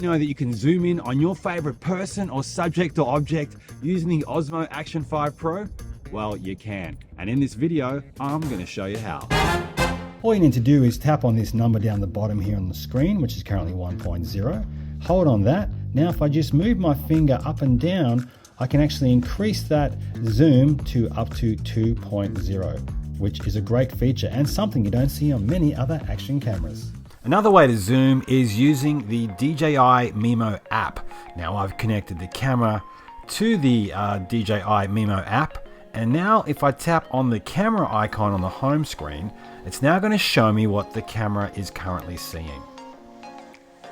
Know that you can zoom in on your favorite person or subject or object using the Osmo Action 5 Pro? Well, you can. And in this video, I'm going to show you how. All you need to do is tap on this number down the bottom here on the screen, which is currently 1.0. Hold on that. Now, if I just move my finger up and down, I can actually increase that zoom to up to 2.0, which is a great feature and something you don't see on many other action cameras. Another way to zoom is using the DJI MIMO app. Now I've connected the camera to the DJI MIMO app, and now if I tap on the camera icon on the home screen, it's now going to show me what the camera is currently seeing.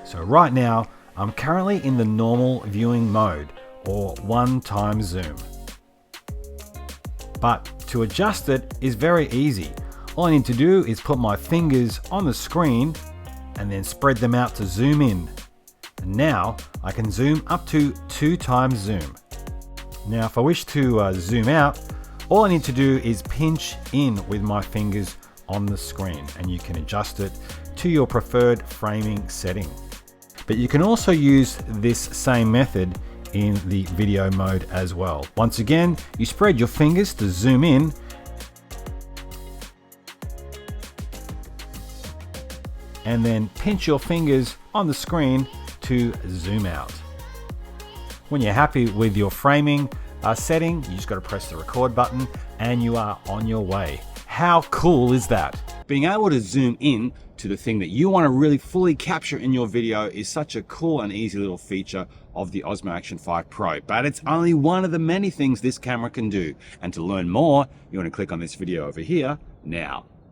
So right now, I'm currently in the normal viewing mode, or 1x zoom. But to adjust it is very easy. All I need to do is put my fingers on the screen and then spread them out to zoom in. And now I can zoom up to 2x zoom. Now if I wish to zoom out, all I need to do is pinch in with my fingers on the screen, and you can adjust it to your preferred framing setting. But you can also use this same method in the video mode as well. Once again, you spread your fingers to zoom in, and then pinch your fingers on the screen to zoom out. When you're happy with your framing setting, you just got to press the record button and you are on your way. How cool is that? Being able to zoom in to the thing that you want to really fully capture in your video is such a cool and easy little feature of the Osmo Action 5 Pro, but it's only one of the many things this camera can do. And to learn more, you want to click on this video over here now.